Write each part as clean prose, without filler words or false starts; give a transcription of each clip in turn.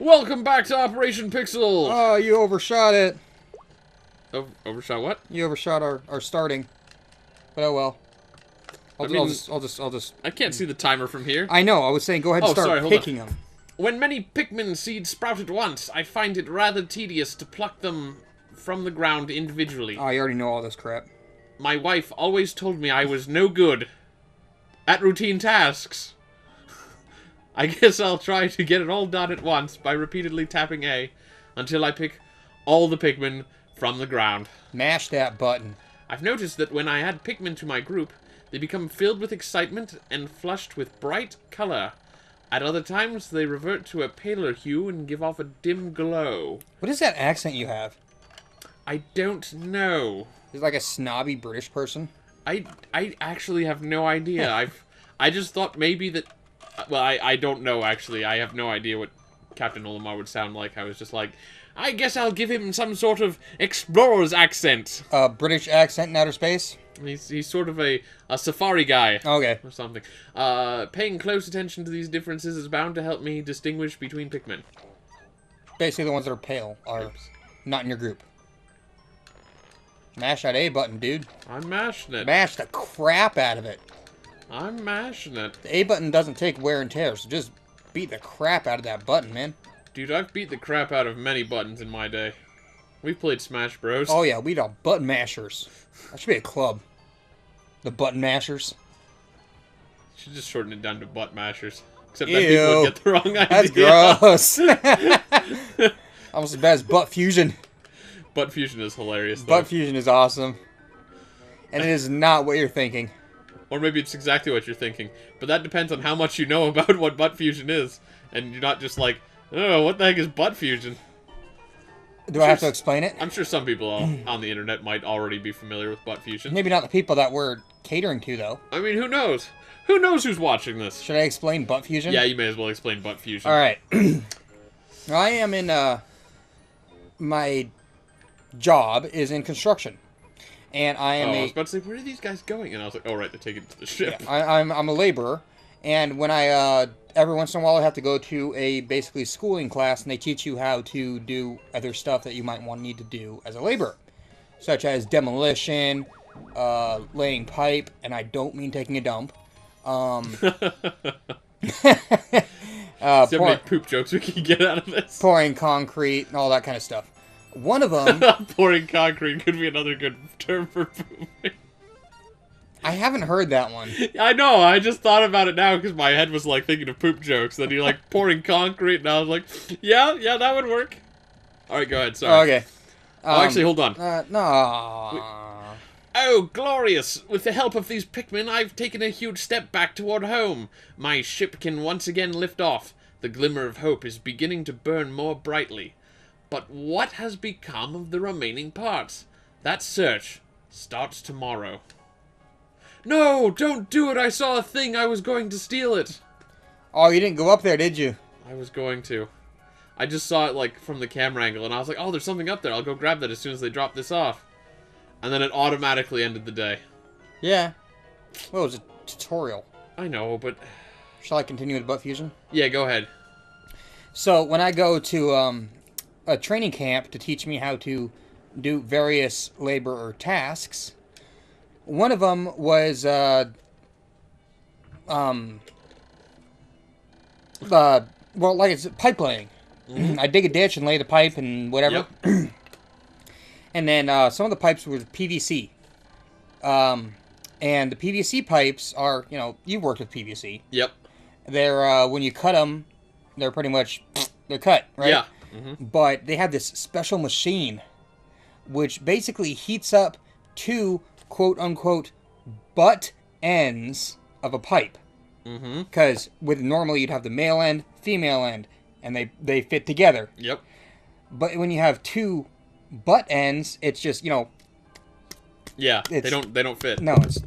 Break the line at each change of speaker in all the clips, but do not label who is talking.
Welcome back to Operation Pixel!
Oh, you overshot it.
Overshot what?
You overshot our starting. But oh well. I'll just...
I can't see the timer from here.
I know, I was saying go ahead and start picking them.
When many Pikmin seeds sprout at once, I find it rather tedious to pluck them from the ground individually.
Oh, you already know all this crap.
My wife always told me I was no good at routine tasks. I guess I'll try to get it all done at once by repeatedly tapping A until I pick all the Pikmin from the ground.
Mash that button.
I've noticed that when I add Pikmin to my group, they become filled with excitement and flushed with bright color. At other times, they revert to a paler hue and give off a dim glow.
What is that accent you have?
I don't know.
Is it like a snobby British person?
I actually have no idea. I just thought maybe that... Well, I don't know, actually. I have no idea what Captain Olimar would sound like. I was just like, I guess I'll give him some sort of explorer's accent.
A British accent in outer space?
He's sort of a safari guy.
Okay.
Or something. Paying close attention to these differences is bound to help me distinguish between Pikmin.
Basically, the ones that are pale are not in your group. Mash that A button, dude.
I'm mashing it.
Mash the crap out of it.
I'm mashing it.
The A button doesn't take wear and tear, so just beat the crap out of that button, man.
Dude, I've beat the crap out of many buttons in my day. We've played Smash Bros.
Oh yeah, we are button mashers. That should be a club. The button mashers.
Should just shorten it down to butt mashers. Except
Ew,
that people would get the wrong idea.
That's gross. Almost as bad as butt fusion.
Butt fusion is hilarious, though.
Butt fusion is awesome. And it is not what you're thinking.
Or maybe it's exactly what you're thinking. But that depends on how much you know about what butt fusion is. And you're not just like, oh, what the heck is butt fusion?
Do I have to explain it?
I'm sure some people on the internet might already be familiar with butt fusion.
Maybe not the people that we're catering to, though.
I mean, who knows? Who knows who's watching this?
Should I explain butt fusion?
Yeah, you may as well explain butt fusion.
Alright. I am in, my job is in construction. And I am
I was about to say, where are these guys going? And I was like, oh, right, they're taking it to the ship.
Yeah, I'm a laborer. And when I, every once in a while I have to go to a basically schooling class, and they teach you how to do other stuff that you might need to do as a laborer. Such as demolition, laying pipe, and I don't mean taking a dump.
See how many poop jokes we can get out of this?
Pouring concrete, and all that kind of stuff. One of them...
Pouring concrete could be another good term for pooping.
I haven't heard that one.
I know, I just thought about it now because my head was like thinking of poop jokes. Then you're like pouring concrete, and I was like, yeah, that would work. Alright, go ahead, sorry.
Okay.
Oh, actually, hold on.
No.
Oh, glorious! With the help of these Pikmin, I've taken a huge step back toward home. My ship can once again lift off. The glimmer of hope is beginning to burn more brightly. But what has become of the remaining parts? That search starts tomorrow. No, don't do it! I saw a thing! I was going to steal it!
Oh, you didn't go up there, did you?
I was going to. I just saw it, like, from the camera angle, and I was like, oh, there's something up there. I'll go grab that as soon as they drop this off. And then it automatically ended the day.
Yeah. Well, it was a tutorial.
I know, but...
Shall I continue with butt fusion?
Yeah, go ahead.
So, when I go to a training camp to teach me how to do various labor tasks, one of them was, well, like it's pipe laying. Mm-hmm. I dig a ditch and lay the pipe and whatever. Yep. And then some of the pipes were PVC. And the PVC pipes are, you know, you've worked with PVC.
Yep.
They're, when you cut them, they're pretty much, they're cut, right?
Yeah. Mm-hmm.
But they have this special machine which basically heats up two quote-unquote butt ends of a pipe.
Mm-hmm.
Because with normally you'd have the male end, female end, and they fit together.
Yep.
But when you have two butt ends, it's just, you know...
Yeah, they don't fit.
No, it's...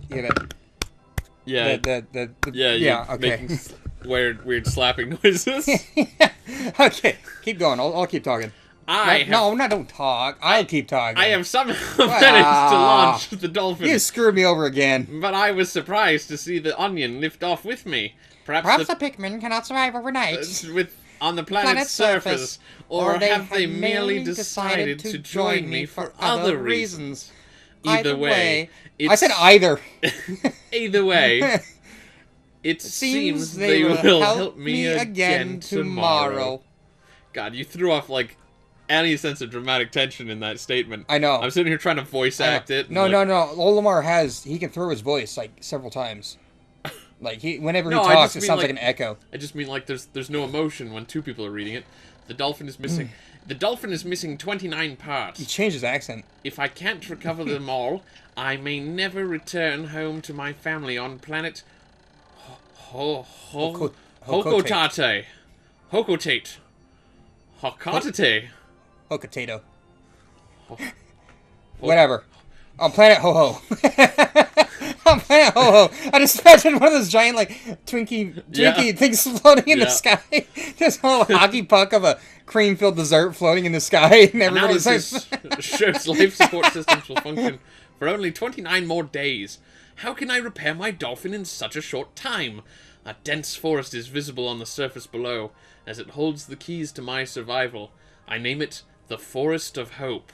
Yeah,
yeah,
okay.
Making weird slapping noises.
Okay, keep going. I'll keep talking. Don't talk. I'll keep talking.
I have somehow managed to launch the dolphin.
You screwed me over again.
But I was surprised to see the onion lift off with me.
Perhaps the Pikmin cannot survive overnight.
on the planet's surface, or have they merely decided to join me for other reasons? Either way,
I said either.
Either way, it seems they will help me again tomorrow. God, you threw off, like, any sense of dramatic tension in that statement.
I know.
I'm sitting here trying to voice act it.
No,
like,
no, no. Olimar he can throw his voice, like, several times. Like, whenever he talks, it sounds like an echo.
I just mean, like, there's no emotion when two people are reading it. The dolphin is missing. The dolphin is missing 29 parts.
He changed his accent.
If I can't recover them all, I may never return home to my family on planet Hokotate. Hokotate. Hokotate.
Hokotato. Whatever. On planet Ho-Ho. On planet Ho-Ho. I just imagined one of those giant, like, Twinkie things floating in the sky. Just a little hockey puck of a cream-filled dessert floating in the sky. And everybody's like...
shows life support systems will function for only 29 more days. How can I repair my dolphin in such a short time? A dense forest is visible on the surface below, as it holds the keys to my survival. I name it the Forest of Hope.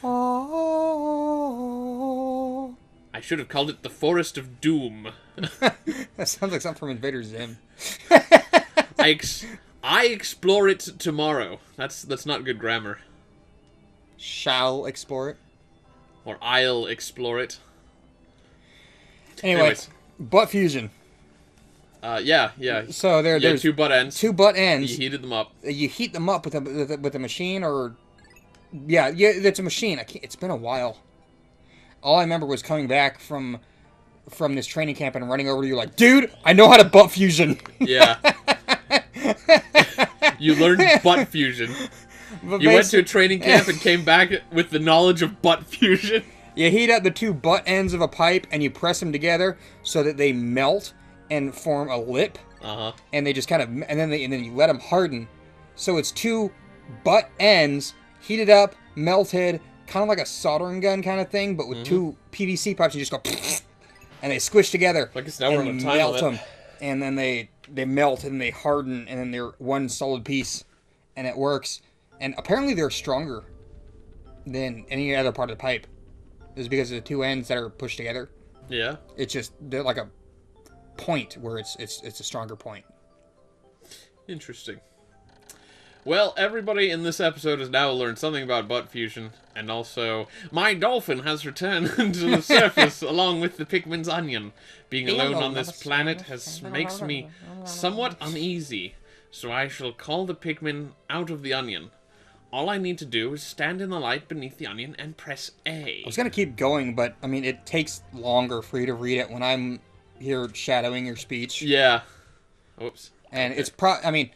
I should have called it the Forest of Doom.
That sounds like something from Invader Zim.
I explore it tomorrow. That's not good grammar.
Shall explore it.
Or I'll explore it.
Anyways, butt fusion.
Yeah.
So there's
two butt ends.
Two butt ends.
You heated them up.
You heat them up with a machine, or yeah, it's a machine. It's been a while. All I remember was coming back from this training camp and running over to you like, dude, I know how to butt fusion.
Yeah. You learned butt fusion. You went to a training camp and came back with the knowledge of butt fusion.
You heat up the two butt ends of a pipe and you press them together so that they melt and form a lip. And they just kind of, and then you let them harden. So it's two butt ends heated up, melted, kind of like a soldering gun kind of thing, but with two PVC pipes. You just go, and they squish together.
I guess now we're on a time
melt them, and then they melt and they harden, and then they're one solid piece, and it works. And apparently they're stronger than any other part of the pipe. This is because of the two ends that are pushed together.
Yeah.
It's just they're like a point where it's a stronger point.
Interesting. Well, everybody in this episode has now learned something about butt fusion, and also, my dolphin has returned to the surface along with the Pikmin's onion. Being alone on this planet makes me somewhat uneasy, so I shall call the Pikmin out of the onion. All I need to do is stand in the light beneath the onion and press A.
I was going to keep going, but, I mean, it takes longer for you to read it when I'm here shadowing your speech.
Yeah. Oops.
And it's I mean,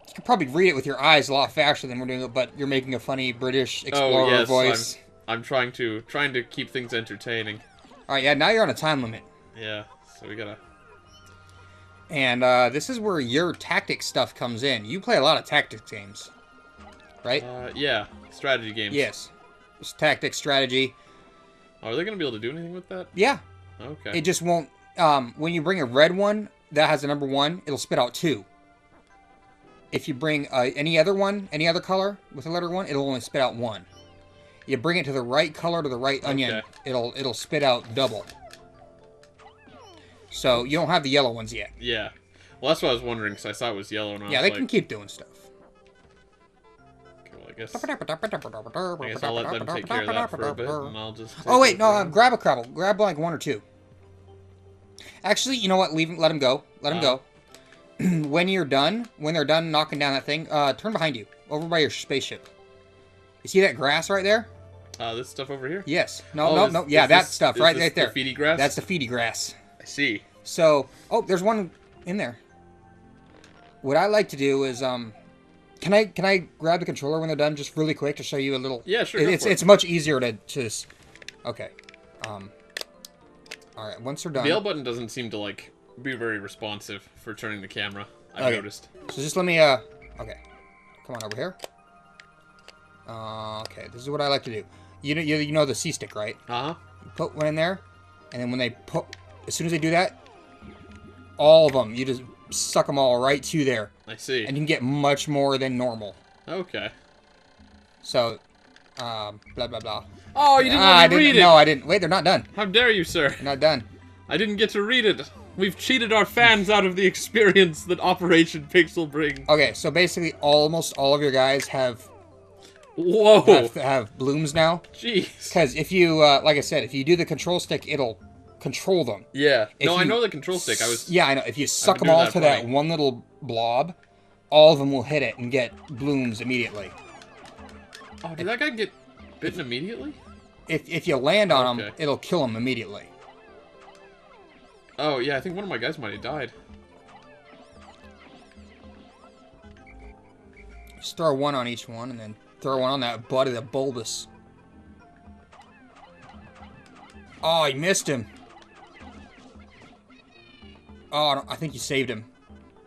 you could probably read it with your eyes a lot faster than we're doing it, but you're making a funny British explorer voice.
I'm trying to keep things entertaining.
All right, yeah, now you're on a time limit.
Yeah, so we gotta...
And this is where your tactics stuff comes in. You play a lot of tactics games, right?
Yeah, strategy games.
Yes. It's tactics, strategy.
Oh, are they going to be able to do anything with that?
Yeah.
Okay.
It just won't... when you bring a red one that has a number 1, it'll spit out 2. If you bring any other color with a letter 1, it'll only spit out 1. You bring it to the right color, to the right onion, it'll spit out double. So you don't have the yellow ones yet.
Yeah. Well, that's what I was wondering, because I saw it was yellow. And I
yeah,
was
they can keep doing stuff.
Okay, well, I guess I'll let them take care of that for a bit, and I'll just...
Oh, wait, no, grab a couple. Grab, like, 1 or 2. Actually, you know what? Let them go. Let them go. When they're done knocking down that thing, turn behind you, over by your spaceship. You see that grass right there?
This stuff over here?
Yes. No. Yeah, that stuff right there.
The feedy grass?
That's the feedy grass.
I see.
So, oh, there's one in there. What I like to do is, can I grab the controller when they're done, just really quick, to show you a little?
Yeah, sure.
It's much easier to okay. All right. Once they're done.
The L button doesn't seem to like be very responsive for turning the camera. I've noticed.
So just let me okay. Come on over here. Okay, this is what I like to do. You know the C-stick, right?
Uh-huh.
You put one in there, and then when they as soon as they do that, all of them, you just suck them all right to there.
I see.
And you can get much more than normal.
Okay.
So, blah, blah, blah.
Oh, you didn't let me read it!
No, I didn't. Wait, they're not done.
How dare you, sir?
They're not done.
I didn't get to read it. We've cheated our fans out of the experience that Operation Pixel brings.
Okay, so basically almost all of your guys have
Whoa!
have blooms now.
Jeez.
Because if you, like I said, if you do the control stick, it'll control them.
Yeah.
If
No, I
you-
know the control stick.
Yeah, I know. If you suck
been
them
doing
all
that
to that
plenty.
one little blob, all of them will hit it and get blooms immediately.
Oh, did that guy get bitten immediately?
If you land on them,
Okay.
it'll kill them immediately.
Oh, yeah, I think one of my guys might have died.
Just throw one on each one, and then throw one on that butt of the bulbous. Oh, you missed him. Oh, I think you saved him.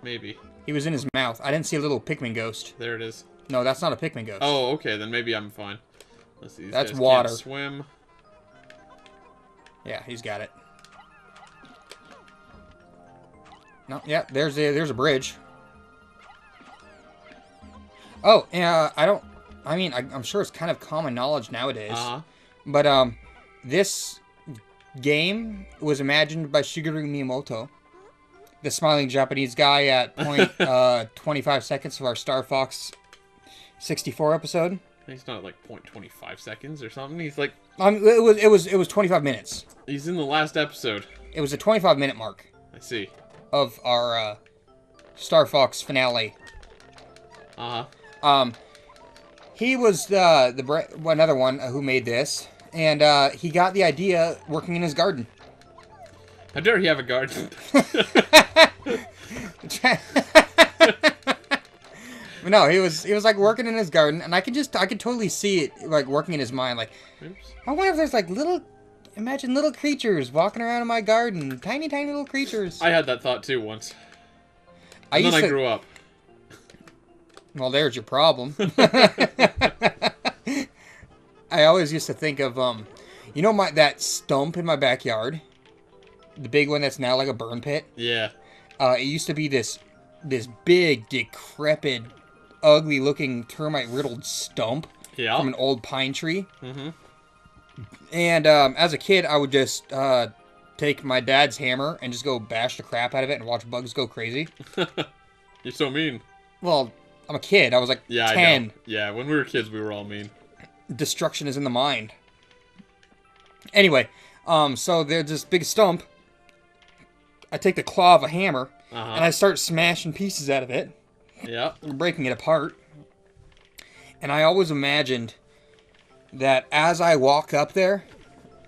Maybe.
He was in his mouth. I didn't see a little Pikmin ghost.
There it is.
No, that's not a Pikmin ghost.
Oh, okay, then maybe I'm fine. Let's see, these
That's
guys
water.
Can't swim.
Yeah, he's got it. No, yeah, there's a bridge. Oh, I'm sure it's kind of common knowledge nowadays.
Uh-huh.
But, this game was imagined by Shigeru Miyamoto, the smiling Japanese guy at point 25 seconds of our Star Fox 64 episode.
He's not like 0.25 seconds or something. He's like,
It was 25 minutes.
he's in the last episode.
It was a 25-minute mark
I see.
of our Star Fox finale.
Uh-huh.
He was another one who made this, and he got the idea working in his garden.
How dare he have a garden?
No, he was like working in his garden, and I could totally see it like working in his mind. Like,
Oops.
I wonder if there's like imagine little creatures walking around in my garden, tiny little creatures.
I had that thought too once. And then I grew up.
Well, there's your problem. I always used to think of that stump in my backyard, the big one that's now like a burn pit.
Yeah.
It used to be this big, decrepit, ugly-looking termite-riddled stump
Yeah.
from an old pine tree.
Mm-hmm.
And as a kid, I would just take my dad's hammer and just go bash the crap out of it and watch bugs go crazy.
You're so mean.
Well, I'm a kid. I was like
Yeah,
10.
I know. Yeah, when we were kids, we were all mean.
Destruction is in the mind. Anyway, so there's this big stump. I take the claw of a hammer, and I start smashing pieces out of it.
Yeah.
Breaking it apart. And I always imagined that as I walk up there,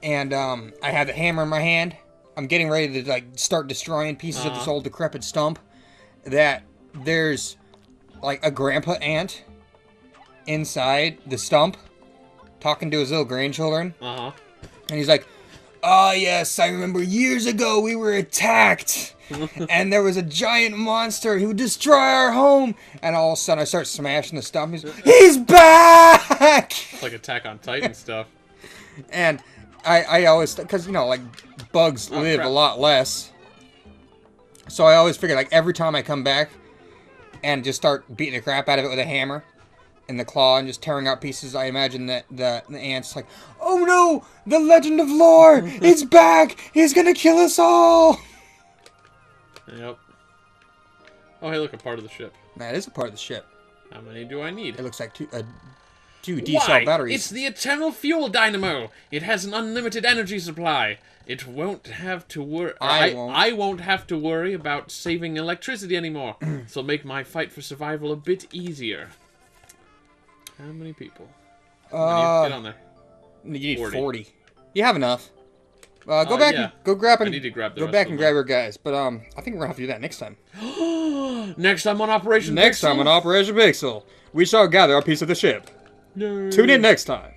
and I have the hammer in my hand, I'm getting ready to like start destroying pieces of this old decrepit stump, that there's like a grandpa ant inside the stump talking to his little grandchildren.
Uh-huh.
And he's like, "Oh yes, I remember years ago we were attacked, and there was a giant monster who would destroy our home." And all of a sudden I start smashing the stump. He's back!
It's like Attack on Titan stuff.
And I always, because, like, bugs live
crap.
a lot less. So I always figure, like, every time I come back and just start beating the crap out of it with a hammer and the claw and just tearing out pieces, I imagine that the ant's like, "Oh no, the legend of lore, it's back, he's gonna kill us all."
Yep. Oh, hey, look, a part of the ship.
That is a part of the ship.
How many do I need?
It looks like two D-cell batteries.
It's the Eternal Fuel Dynamo. It has an unlimited energy supply. It won't have to worry. I won't have to worry about saving electricity anymore. This will make my fight for survival a bit easier. How many people? Get on there.
You need
40.
40. You have enough. Go back
yeah.
and go grab and
I need to grab the
go
rest
back
of
and
them.
grab your guys. But I think we're gonna have to do that next time.
Next time on Operation
Next
Pixel.
time on Operation Pixel, we shall gather a piece of the ship.
No.
Tune in next time.